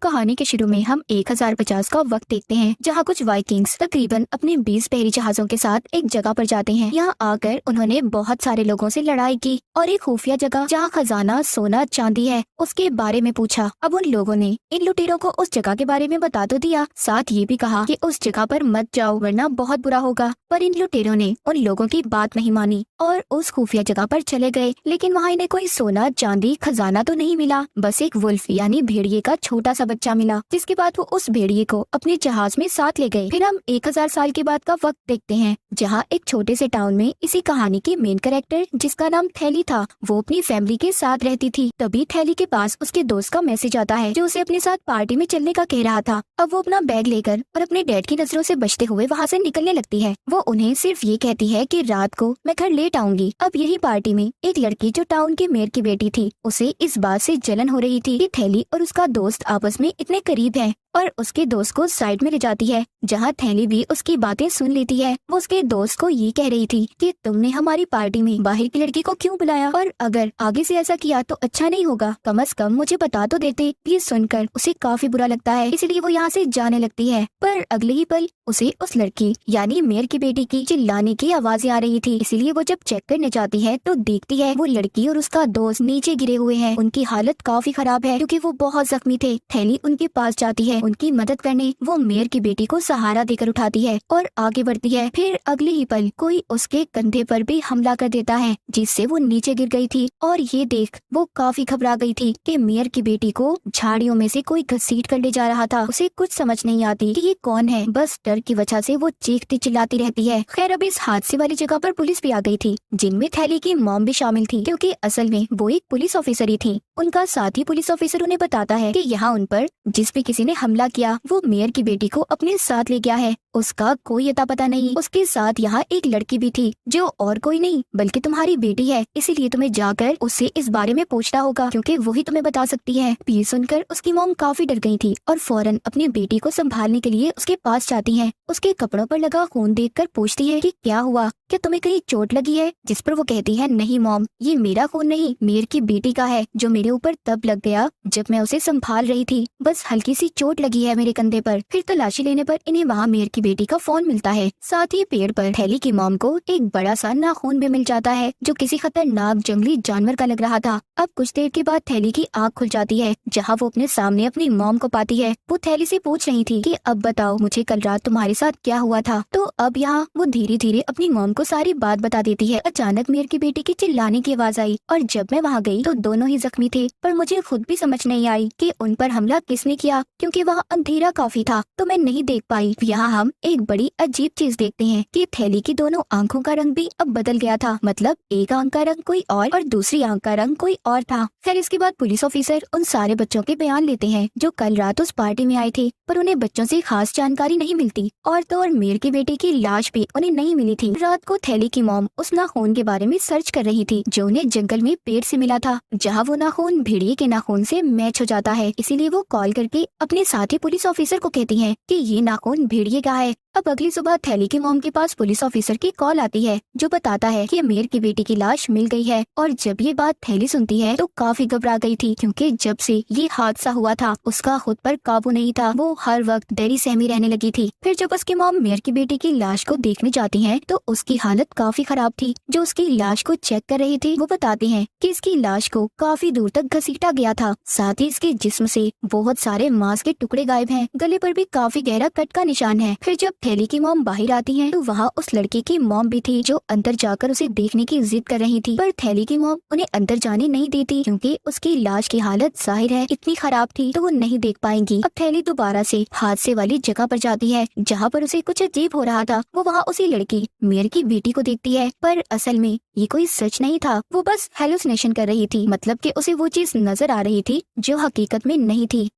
कहानी के शुरू में हम 1050 का वक्त देखते हैं, जहाँ कुछ वाइकिंग्स तकरीबन अपने 20 बहरी जहाजों के साथ एक जगह पर जाते हैं। यहाँ आकर उन्होंने बहुत सारे लोगों से लड़ाई की और एक खुफिया जगह जहाँ खजाना सोना चांदी है उसके बारे में पूछा। अब उन लोगों ने इन लुटेरों को उस जगह के बारे में बता तो दिया, साथ ये भी कहा कि उस जगह पर मत जाओ वरना बहुत बुरा होगा। पर इन लुटेरों ने उन लोगों की बात नहीं मानी और उस खुफिया जगह पर चले गए। लेकिन वहाँ इन्हें कोई सोना चांदी खजाना तो नहीं मिला, बस एक वुल्फ यानी भेड़िए का छोटा सा बच्चा मिला, जिसके बाद वो उस भेड़िए को अपने जहाज में साथ ले गए। फिर हम 1000 साल के बाद का वक्त देखते हैं, जहाँ एक छोटे से टाउन में इसी कहानी की मेन कैरेक्टर जिसका नाम थैली था, वो अपनी फैमिली के साथ रहती थी। तभी थैली के पास उसके दोस्त का मैसेज आता है जो उसे अपने साथ पार्टी में चलने का कह रहा था। अब वो अपना बैग लेकर और अपने डैड की नजरों से बचते हुए वहाँ से निकलने लगती है। वो उन्हें सिर्फ ये कहती है कि रात को मैं घर लेट आऊंगी। अब यही पार्टी में एक लड़की जो टाउन के मेयर की बेटी थी, उसे इस बात से जलन हो रही थी कि थैली और उसका दोस्त आपस में इतने करीब हैं, और उसके दोस्त को साइड में ले जाती है, जहाँ थैली भी उसकी बातें सुन लेती है। वो उसके दोस्त को ये कह रही थी कि तुमने हमारी पार्टी में बाहर की लड़की को क्यों बुलाया, और अगर आगे से ऐसा किया तो अच्छा नहीं होगा, कम से कम मुझे बता तो देते। ये सुनकर उसे काफी बुरा लगता है, इसलिए वो यहाँ से जाने लगती है। पर अगले ही पल उसे उस लड़की यानी मेयर की बेटी की चिल्लाने की आवाजें आ रही थी, इसीलिए वो जब चेक करने जाती है तो देखती है वो लड़की और उसका दोस्त नीचे गिरे हुए हैं। उनकी हालत काफी खराब है क्योंकि वो बहुत जख्मी थे। थैली उनके पास जाती है उनकी मदद करने। वो मेयर की बेटी को सहारा देकर उठाती है और आगे बढ़ती है। फिर अगले ही पल कोई उसके कंधे पर भी हमला कर देता है, जिससे वो नीचे गिर गई थी। और ये देख वो काफी घबरा गई थी कि मेयर की बेटी को झाड़ियों में से कोई घसीट कर ले जा रहा था। उसे कुछ समझ नहीं आती कि ये कौन है, बस डर की वजह से वो चीखती चिल्लाती रहती है। खैर अब इस हादसे वाली जगह पर पुलिस भी आ गई थी, जिनमें थैली की मॉम भी शामिल थी, क्योंकि असल में वो एक पुलिस ऑफिसर ही थी। उनका साथी पुलिस ऑफिसर उन्हें बताता है कि यहाँ उन पर जिस भी किसी ने हमला किया वो मेयर की बेटी को अपने साथ ले गया है, उसका कोई अता पता नहीं। उसके साथ यहाँ एक लड़की भी थी जो और कोई नहीं बल्कि तुम्हारी बेटी है, इसीलिए तुम्हें जाकर उससे इस बारे में पूछना होगा क्योंकि वही तुम्हें बता सकती है। ये सुनकर उसकी मॉम काफी डर गई थी और फौरन अपनी बेटी को संभालने के लिए उसके पास जाती है। उसके कपड़ों पर लगा खून देखकर पूछती है कि क्या हुआ, क्या तुम्हें कहीं चोट लगी है? जिस पर वो कहती है नहीं मॉम, ये मेरा खून नहीं मेयर की बेटी का है, जो मेरे ऊपर तब लग गया जब मैं उसे संभाल रही थी, बस हल्की सी चोट लगी है मेरे कंधे पर। फिर तलाशी लेने पर इन्हें वहाँ मेयर की बेटी का फोन मिलता है, साथ ही पेड़ पर थैली की मॉम को एक बड़ा सा नाखून भी मिल जाता है जो किसी खतरनाक जंगली जानवर का लग रहा था। अब कुछ देर के बाद थैली की आँख खुल जाती है, जहाँ वो अपने सामने अपनी मॉम को पाती है। वो थैली से पूछ रही थी कि अब बताओ मुझे कल रात तुम्हारे साथ क्या हुआ था। तो अब यहाँ वो धीरे धीरे अपनी मॉम को सारी बात बता देती है। अचानक मेयर की बेटी की चिल्लाने की आवाज आई और जब मैं वहाँ गई तो दोनों ही जख्मी थे, पर मुझे खुद भी समझ नहीं आई कि उन पर हमला किसने किया, क्योंकि वहाँ अंधेरा काफी था तो मैं नहीं देख पाई। यहाँ हम एक बड़ी अजीब चीज देखते हैं कि थैली की दोनों आंखों का रंग भी अब बदल गया था, मतलब एक आंख का रंग कोई और दूसरी आंख का रंग कोई और था। फिर इसके बाद पुलिस ऑफिसर उन सारे बच्चों के बयान लेते हैं जो कल रात उस पार्टी में आए थे, पर उन्हें बच्चों से खास जानकारी नहीं मिलती। और तो और मेयर की बेटी की लाश भी उन्हें नहीं मिली थी। रात को थैली की मॉम उस नाखून के बारे में सर्च कर रही थी जो उन्हें जंगल में पेड़ से मिला था, जहाँ वो नाखून भेड़िए के नाखून से मैच हो जाता है। इसीलिए वो कॉल करके अपने साथी पुलिस ऑफिसर को कहती है कि ये नाखून भेड़िए का है। अब अगली सुबह थैली की मॉम के पास पुलिस ऑफिसर की कॉल आती है जो बताता है कि मेयर की बेटी की लाश मिल गई है। और जब ये बात थैली सुनती है तो काफी घबरा गई थी, क्योंकि जब से ये हादसा हुआ था उसका खुद पर काबू नहीं था, वो हर वक्त डरी सहमी रहने लगी थी। फिर जब उसकी मॉम मेयर की बेटी की लाश को देखने जाती है तो उसकी हालत काफी खराब थी। जो उसकी लाश को चेक कर रही थी वो बताते हैं कि इसकी लाश को काफी दूर तक घसीटा गया था, साथ ही इसके जिस्म से बहुत सारे मांस के टुकड़े गायब हैं, गले पर भी काफी गहरा कट का निशान है। फिर जब थैली की मॉम बाहर आती है तो वहाँ उस लड़की की मॉम भी थी जो अंदर जाकर उसे देखने की जिद कर रही थी, पर थैली की मॉम उन्हें अंदर जाने नहीं देती क्योंकि उसकी लाश की हालत जाहिर है इतनी खराब थी तो वो नहीं देख पाएंगी। अब थैली दोबारा से हादसे वाली जगह पर जाती है जहाँ पर उसे कुछ अजीब हो रहा था। वो वहाँ उसी लड़की मेयर की बेटी को देखती है, पर असल में ये कोई सच नहीं था, वो बस हेलुसिनेशन कर रही थी, मतलब कि उसे वो चीज नजर आ रही थी जो हकीकत में नहीं थी।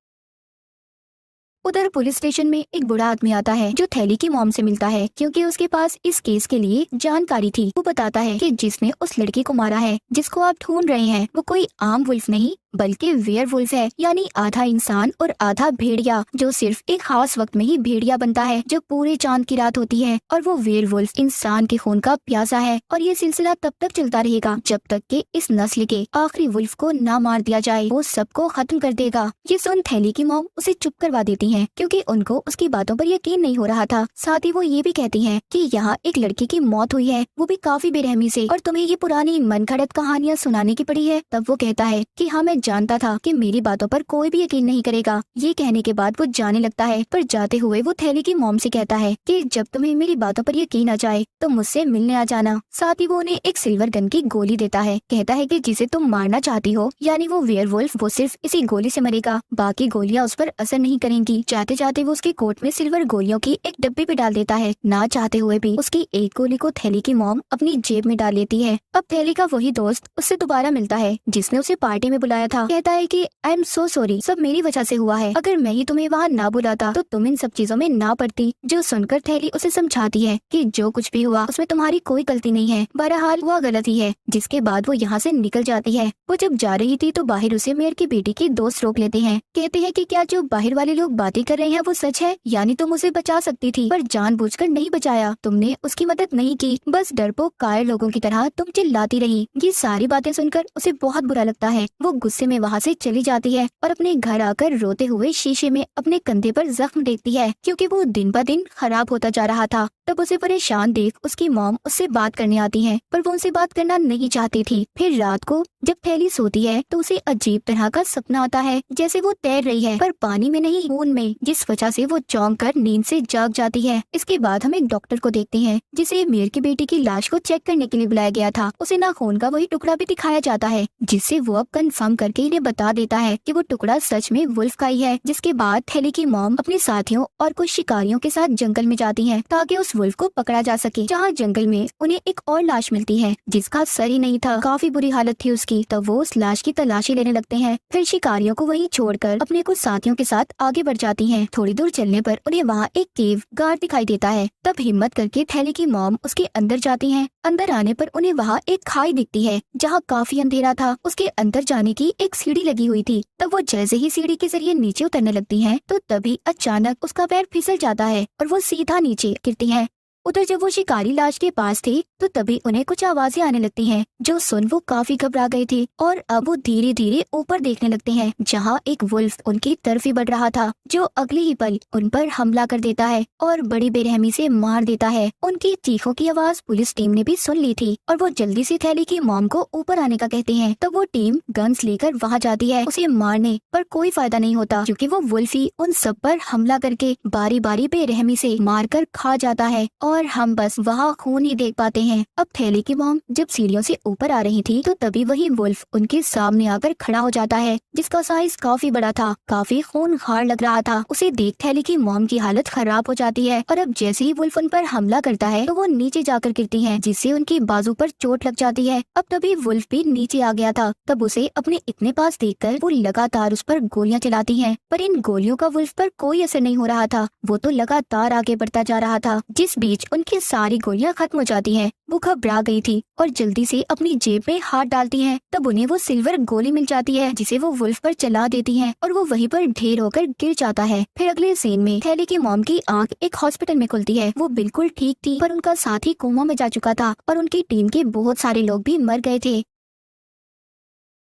उधर पुलिस स्टेशन में एक बूढ़ा आदमी आता है जो थैली की मॉम से मिलता है, क्योंकि उसके पास इस केस के लिए जानकारी थी। वो बताता है कि जिसने उस लड़की को मारा है जिसको आप ढूंढ रहे हैं वो कोई आम वुल्फ नहीं बल्कि वेयरवुल्फ है, यानी आधा इंसान और आधा भेड़िया, जो सिर्फ एक खास वक्त में ही भेड़िया बनता है जब पूरे चांद की रात होती है। और वो वेयरवुल्फ इंसान के खून का प्यासा है और ये सिलसिला तब तक चलता रहेगा जब तक कि इस नस्ल के आखिरी वुल्फ को ना मार दिया जाए। वो सबको खत्म कर देगा। ये सुन थैली की मॉम उसे चुप करवा देती है, क्योंकि उनको उसकी बातों पर यकीन नहीं हो रहा था। साथ ही वो ये भी कहती है कि यहाँ एक लड़की की मौत हुई है, वो भी काफी बेरहमी से, और तुम्हें ये पुरानी मनगढ़ंत कहानियाँ सुनाने की पड़ी है। तब वो कहता है कि हाँ, मैं जानता था कि मेरी बातों पर कोई भी यकीन नहीं करेगा। ये कहने के बाद वो जाने लगता है, पर जाते हुए वो थैली की मॉम से कहता है कि जब तुम्हें मेरी बातों पर यकीन आ जाए तो मुझसे मिलने आ जाना। साथ ही वो उन्हें एक सिल्वर गन की गोली देता है। कहता है कि जिसे तुम मारना चाहती हो, यानी वो वेयरवुल्फ, वो सिर्फ इसी गोली से मरेगा, बाकी गोलियां उस पर असर नहीं करेंगी। जाते जाते वो उसके कोट में सिल्वर गोलियों की एक डब्बी पे डाल देता है। ना चाहते हुए भी उसकी एक गोली को थैली की मॉम अपनी जेब में डाल लेती है। अब थैली का वही दोस्त उससे दोबारा मिलता है जिसने उसे पार्टी में बुलाया था। कहता है कि आई एम सो सॉरी, सब मेरी वजह से हुआ है। अगर मैं ही तुम्हें वहाँ ना बुलाता तो तुम इन सब चीजों में ना पड़ती। जो सुनकर थैली उसे समझाती है कि जो कुछ भी हुआ उसमें तुम्हारी कोई गलती नहीं है, बहरहाल वो गलती है। जिसके बाद वो यहाँ से निकल जाती है। वो जब जा रही थी तो बाहर उसे मेयर की बेटी के दोस्त रोक लेते हैं। कहते हैं कि क्या जो बाहर वाले लोग बातें कर रहे हैं वो सच है, यानी तुम उसे बचा सकती थी पर जानबूझकर नहीं बचाया, तुमने उसकी मदद नहीं की, बस डरपोक कायर लोगों की तरह तुम चिल्लाती रही। ये सारी बातें सुनकर उसे बहुत बुरा लगता है। वो गुस्से में वहाँ से चली जाती है और अपने घर आकर रोते हुए शीशे में अपने कंधे पर जख्म देखती है, क्योंकि वो दिन ब दिन खराब होता जा रहा था। तब उसे परेशान देख उसकी मॉम उससे बात करने आती है, पर वो उनसे बात करना नहीं चाहती थी। फिर रात को जब थैली सोती है तो उसे अजीब तरह का सपना आता है, जैसे वो तैर रही है पर पानी में नहीं, खून में, जिस वजह से वो चौंक कर नींद से जाग जाती है। इसके बाद हम एक डॉक्टर को देखते हैं जिसे मेयर की बेटी की लाश को चेक करने के लिए बुलाया गया था। उसे ना खून का वही टुकड़ा भी दिखाया जाता है, जिससे वो अब कंफर्म करके इन्हें बता देता है कि वो टुकड़ा सच में वुल्फ का ही है। जिसके बाद थैली की मॉम अपने साथियों और कुछ शिकारियों के साथ जंगल में जाती है ताकि उस वुल्फ को पकड़ा जा सके। जहाँ जंगल में उन्हें एक और लाश मिलती है जिसका सर ही नहीं था, काफी बुरी हालत थी उसकी। तब वो उस लाश की तलाशी लेने लगते हैं। फिर शिकारियों को वहीं छोड़कर अपने कुछ साथियों के साथ आगे बढ़ जाती हैं। थोड़ी दूर चलने पर उन्हें वहाँ एक केव गार्ड दिखाई देता है। तब हिम्मत करके थैली की मॉम उसके अंदर जाती हैं। अंदर आने पर उन्हें वहाँ एक खाई दिखती है जहाँ काफी अंधेरा था। उसके अंदर जाने की एक सीढ़ी लगी हुई थी। तब वो जैसे ही सीढ़ी के जरिए नीचे उतरने लगती हैं तो तभी अचानक उसका पैर फिसल जाता है और वो सीधा नीचे गिरती हैं। उधर जब वो शिकारी लाश के पास थे तो तभी उन्हें कुछ आवाजें आने लगती हैं, जो सुन वो काफी घबरा गए थे और अब वो धीरे धीरे ऊपर देखने लगते हैं जहाँ एक वुल्फ उनकी तरफ ही बढ़ रहा था, जो अगले ही पल उन पर हमला कर देता है और बड़ी बेरहमी से मार देता है। उनकी चीखों की आवाज पुलिस टीम ने भी सुन ली थी और वो जल्दी से थैली की मॉम को ऊपर आने का कहते हैं। तब वो टीम गन्स लेकर वहाँ जाती है उसे मारने, पर कोई फायदा नहीं होता क्योंकि वो वुल्फ ही उन सब पर हमला करके बारी बारी बेरहमी से मार कर खा जाता है और हम बस वहाँ खून ही देख पाते हैं। अब थैली की मॉम जब सीढ़ियों से ऊपर आ रही थी तो तभी वही वुल्फ उनके सामने आकर खड़ा हो जाता है, जिसका साइज काफी बड़ा था, काफी खूनखार लग रहा था। उसे देख थैली की मॉम की हालत खराब हो जाती है और अब जैसे ही वुल्फ उन पर हमला करता है तो वो नीचे जाकर गिरती है, जिससे उनकी बाजू पर चोट लग जाती है। अब तभी वुल्फ भी नीचे आ गया था। तब उसे अपने इतने पास देखकर वो लगातार उस पर गोलियां चलाती हैं, पर इन गोलियों का वुल्फ पर कोई असर नहीं हो रहा था। वो तो लगातार आगे बढ़ता जा रहा था। जिस बीच उनकी सारी गोलियां खत्म हो जाती हैं। वो घबरा गई थी और जल्दी से अपनी जेब में हाथ डालती हैं। तब उन्हें वो सिल्वर गोली मिल जाती है जिसे वो वुल्फ पर चला देती हैं और वो वहीं पर ढेर होकर गिर जाता है। फिर अगले सीन में थैली की मॉम की आंख एक हॉस्पिटल में खुलती है। वो बिल्कुल ठीक थी, पर उनका साथी कोमा में जा चुका था और उनकी टीम के बहुत सारे लोग भी मर गए थे।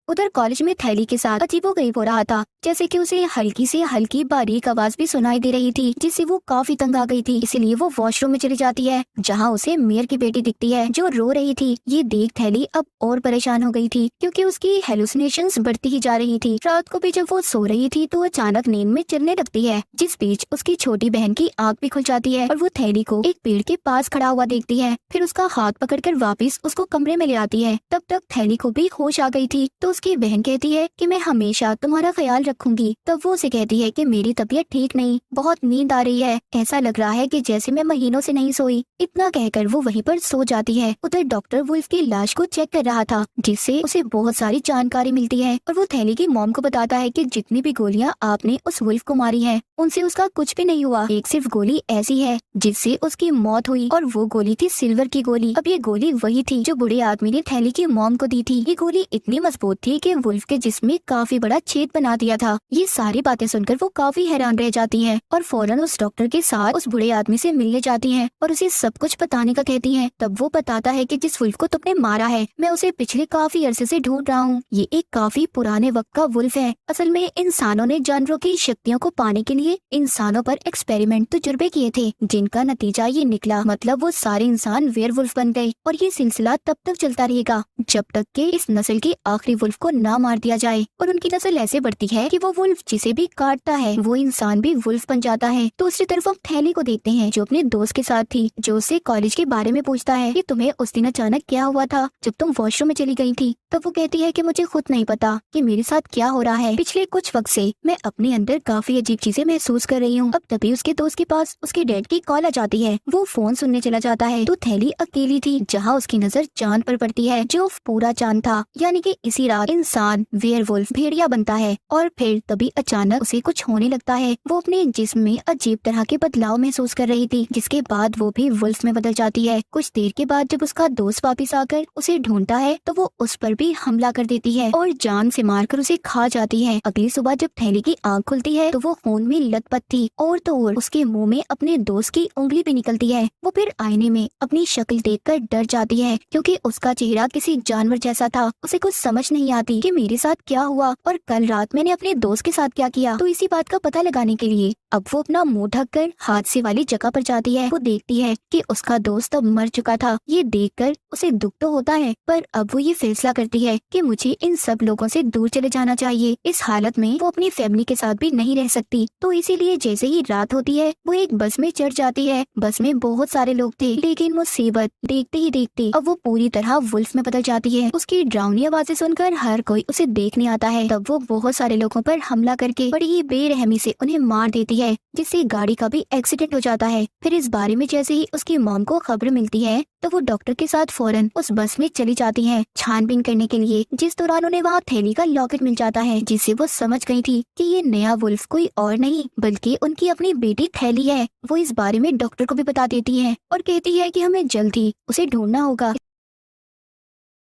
उधर कॉलेज में थैली के साथ अजीबोगरीब हो रहा था, जैसे कि उसे हल्की से हल्की बारीक आवाज भी सुनाई दे रही थी, जिससे वो काफी तंग आ गई थी। इसलिए वो वॉशरूम में चली जाती है जहां उसे मेयर की बेटी दिखती है जो रो रही थी। ये देख थैली अब और परेशान हो गई थी क्योंकि उसकी हेलुसिनेशंस बढ़ती ही जा रही थी। रात को भी जब वो सो रही थी तो अचानक नींद में चलने लगती है, जिस बीच उसकी छोटी बहन की आंख भी खुल जाती है और वो थैली को एक पेड़ के पास खड़ा हुआ देखती है। फिर उसका हाथ पकड़कर वापस उसको कमरे में ले आती है। तब तक थैली को भी होश आ गई थी तो उसकी बहन कहती है कि मैं हमेशा तुम्हारा ख्याल रखूंगी। तब वो उसे कहती है कि मेरी तबीयत ठीक नहीं, बहुत नींद आ रही है, ऐसा लग रहा है कि जैसे मैं महीनों से नहीं सोई। इतना कहकर वो वहीं पर सो जाती है। उधर डॉक्टर वुल्फ की लाश को चेक कर रहा था, जिससे उसे बहुत सारी जानकारी मिलती है और वो थैली की मॉम को बताता है कि जितनी भी गोलियां आपने उस वुल्फ को मारी हैं, उनसे उसका कुछ भी नहीं हुआ। एक सिर्फ गोली ऐसी है जिससे उसकी मौत हुई और वो गोली थी सिल्वर की गोली। अब ये गोली वही थी जो बूढ़े आदमी ने थैली की मॉम को दी थी। ये गोली इतनी मजबूत थी कि वुल्फ के जिस्म में काफी बड़ा छेद बना दिया था। ये सारी बातें सुनकर वो काफी हैरान रह जाती हैं और फौरन उस डॉक्टर के साथ उस बूढ़े आदमी से मिलने जाती हैं और उसे सब कुछ बताने का कहती हैं। तब वो बताता है कि जिस वुल्फ को तुमने मारा है मैं उसे पिछले काफी अरसे से ढूंढ रहा हूँ। ये एक काफी पुराने वक्त का वुल्फ है। असल में इंसानों ने जानवरों की शक्तियों को पाने के लिए इंसानों पर एक्सपेरिमेंट तजुर्बे किए थे, जिनका नतीजा ये निकला। मतलब वो सारे इंसान वेयरवुल्फ बन गए और ये सिलसिला तब तक चलता रहेगा जब तक कि इस नस्ल के आखिरी वुल्फ को ना मार दिया जाए। और उनकी नस्ल ऐसे बढ़ती है कि वो वुल्फ जिसे भी काटता है वो इंसान भी वुल्फ बन जाता है। दूसरी तरफ हम थैली को देखते हैं जो अपने दोस्त के साथ थी, जो उससे कॉलेज के बारे में पूछता है कि तुम्हें उस दिन अचानक क्या हुआ था जब तुम वॉशरूम में चली गई थी। तब वो कहती है कि मुझे खुद नहीं पता कि मेरे साथ क्या हो रहा है। पिछले कुछ वक्त से मैं अपने अंदर काफी अजीब चीजें महसूस कर रही हूँ। अब तभी उसके दोस्त के पास उसके डैड की कॉल आ जाती है। वो फोन सुनने चला जाता है तो थैली अकेली थी, जहाँ उसकी नजर चांद पर पड़ती है जो पूरा चांद था। यानी कि इसी रात इंसान वेयरवुल्फ भेड़िया बनता है। और फिर तभी अचानक उसे कुछ होने लगता है। वो अपने जिस्म में अजीब तरह के बदलाव महसूस कर रही थी, जिसके बाद वो भी वुल्फ में बदल जाती है। कुछ देर के बाद जब उसका दोस्त वापस आकर उसे ढूंढता है तो वो उस पर भी हमला कर देती है और जान से मारकर उसे खा जाती है। अगली सुबह जब थैली की आंख खुलती है तो वो खून में लथपथ थी और तो और उसके मुंह में अपने दोस्त की उंगली भी निकलती है। वो फिर आईने में अपनी शक्ल देखकर डर जाती है क्योंकि उसका चेहरा किसी जानवर जैसा था। उसे कुछ समझ नहीं आती कि मेरे साथ क्या हुआ और कल रात मैंने अपने दोस्त के साथ क्या किया। तो इसी बात का पता लगाने के लिए अब वो अपना मुंह ढककर हादसे वाली जगह पर जाती है। वो देखती है कि उसका दोस्त अब मर चुका था। ये देखकर उसे दुख तो होता है, पर अब वो ये फैसला करती है कि मुझे इन सब लोगों से दूर चले जाना चाहिए। इस हालत में वो अपनी फैमिली के साथ भी नहीं रह सकती। तो इसीलिए जैसे ही रात होती है वो एक बस में चढ़ जाती है। बस में बहुत सारे लोग थे, लेकिन मुसीबत देखते ही देखते अब वो पूरी तरह वुल्फ में बदल जाती है। उसकी डरावनी आवाजें सुनकर हर कोई उसे देखने आता है। तब वो बहुत सारे लोगों पर हमला करके बड़ी ही बेरहमी से उन्हें मार देती है, जिससे गाड़ी का भी एक्सीडेंट हो जाता है। फिर इस बारे में जैसे ही उसकी मॉम को खबर मिलती है तो वो डॉक्टर के साथ फौरन उस बस में चली जाती हैं छानबीन करने के लिए, जिस दौरान उन्हें वहाँ थैली का लॉकेट मिल जाता है, जिससे वो समझ गई थी कि ये नया वुल्फ कोई और नहीं बल्कि उनकी अपनी बेटी थैली है। वो इस बारे में डॉक्टर को भी बता देती है और कहती है कि हमें जल्द ही उसे ढूंढना होगा।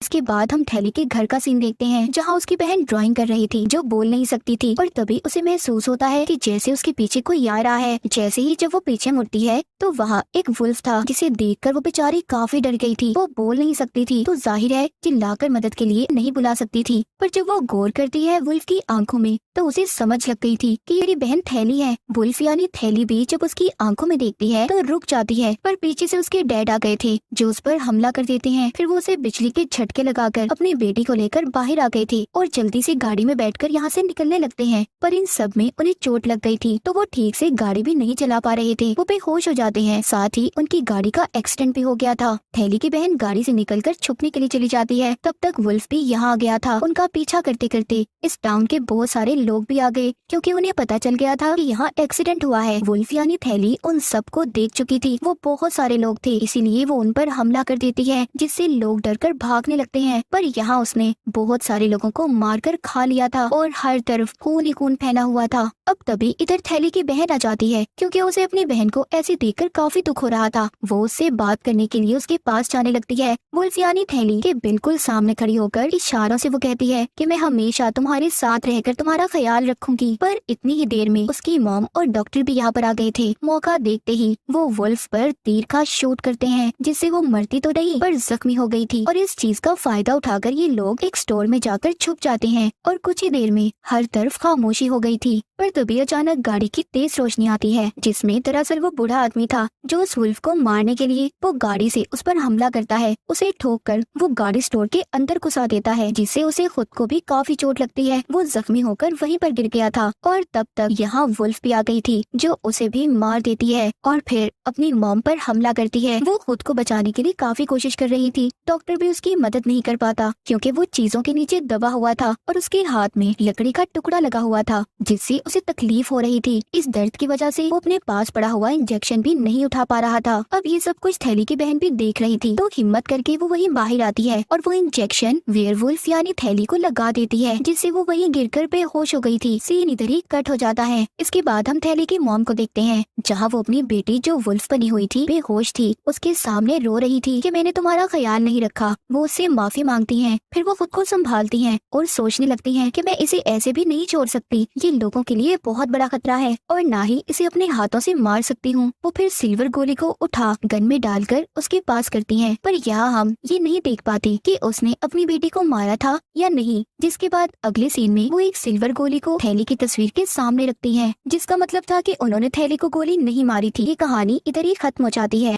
इसके बाद हम थैली के घर का सीन देखते हैं जहाँ उसकी बहन ड्राइंग कर रही थी जो बोल नहीं सकती थी। और तभी उसे महसूस होता है कि जैसे उसके पीछे कोई आ रहा है। जैसे ही जब वो पीछे मुड़ती है तो वहाँ एक वुल्फ था, जिसे देखकर वो बेचारी काफी डर गई थी। वो बोल नहीं सकती थी तो जाहिर है चिल्लाकर मदद के लिए नहीं बुला सकती थी। पर जब वो गौर करती है वुल्फ की आंखों में तो उसे समझ लग गई थी कि मेरी बहन थैली है। वुल्फ यानी थैली भी जब उसकी आंखों में देखती है तो रुक जाती है, पर पीछे से उसके डैड आ गए थे जो उस पर हमला कर देते हैं। फिर वो उसे बिजली के झटके लगाकर अपनी बेटी को लेकर बाहर आ गए थे और जल्दी से गाड़ी में बैठकर यहाँ से निकलने लगते हैं। पर इन सब में उन्हें चोट लग गई थी तो वो ठीक से गाड़ी भी नहीं चला पा रहे थे। वो बेहोश हो जाते हैं, साथ ही उनकी गाड़ी का एक्सीडेंट भी हो गया था। थैली की बहन गाड़ी से निकलकर छुपने के लिए चली जाती है। तब तक वुल्फ भी यहाँ आ गया था। उनका पीछा करते करते इस टाउन के बहुत सारे लोग भी आ गए क्योंकि उन्हें पता चल गया था कि यहाँ एक्सीडेंट हुआ है। वुल्फ यानी थैली उन सबको देख चुकी थी। वो बहुत सारे लोग थे, इसीलिए वो उन पर हमला कर देती है, जिससे लोग डरकर भागने लगते हैं। पर यहाँ उसने बहुत सारे लोगों को मारकर खा लिया था और हर तरफ खून ही खून फैला हुआ था। अब तभी इधर थैली की बहन आ जाती है क्योंकि उसे अपनी बहन को ऐसे देखकर काफी दुख हो रहा था। वो उससे बात करने के लिए उसके पास जाने लगती है। वुल्फ यानी थैली के बिल्कुल सामने खड़ी होकर इशारों से वो कहती है कि मैं हमेशा तुम्हारे साथ रहकर तुम्हारा ख्याल रखूंगी। पर इतनी ही देर में उसकी मॉम और डॉक्टर भी यहाँ पर आ गए थे। मौका देखते ही वो वुल्फ पर तीर का शूट करते हैं, जिससे वो मरती तो नहीं पर जख्मी हो गई थी। और इस चीज का फायदा उठाकर ये लोग एक स्टोर में जाकर छुप जाते हैं और कुछ ही देर में हर तरफ खामोशी हो गई थी। पर तभी अचानक गाड़ी की तेज रोशनी आती है, जिसमें दरअसल वो बूढ़ा आदमी था जो उस वुल्फ को मारने के लिए वो गाड़ी से उस पर हमला करता है। उसे ठोककर वो गाड़ी स्टोर के अंदर घुसा देता है, जिससे उसे खुद को भी काफी चोट लगती है। वो जख्मी होकर वहीं पर गिर गया था और तब तक यहाँ वुल्फ भी आ गई थी जो उसे भी मार देती है और फिर अपनी मॉम पर हमला करती है। वो खुद को बचाने के लिए काफी कोशिश कर रही थी। डॉक्टर भी उसकी मदद नहीं कर पाता क्योंकि वो चीजों के नीचे दबा हुआ था और उसके हाथ में लकड़ी का टुकड़ा लगा हुआ था, जिससे उसे तकलीफ हो रही थी। इस दर्द की वजह से वो अपने पास पड़ा हुआ इंजेक्शन भी नहीं उठा पा रहा था। अब ये सब कुछ थैली की बहन भी देख रही थी, तो हिम्मत करके वो वहीं बाहर आती है और वो इंजेक्शन वेयरवुल्फ यानी थैली को लगा देती है, जिससे वो वहीं गिरकर बेहोश हो गई थी। सीन इधर ही कट हो जाता है। इसके बाद हम थैली की मॉम को देखते हैं जहाँ वो अपनी बेटी जो वुल्फ बनी हुई थी बेहोश थी उसके सामने रो रही थी कि मैंने तुम्हारा ख्याल नहीं रखा। वो उससे से माफी मांगती हैं। फिर वो खुद को संभालती हैं और सोचने लगती हैं कि मैं इसे ऐसे भी नहीं छोड़ सकती, ये लोगों के लिए बहुत बड़ा खतरा है और ना ही इसे अपने हाथों से मार सकती हूँ। वो फिर सिल्वर गोली को उठा गन में डालकर उसके पास करती हैं, पर यहाँ हम ये नहीं देख पाती कि उसने अपनी बेटी को मारा था या नहीं। जिसके बाद अगले सीन में वो एक सिल्वर गोली को थैली की तस्वीर के सामने रखती हैं, जिसका मतलब था कि उन्होंने थैली को गोली नहीं मारी थी। ये कहानी इधर ही खत्म हो जाती है।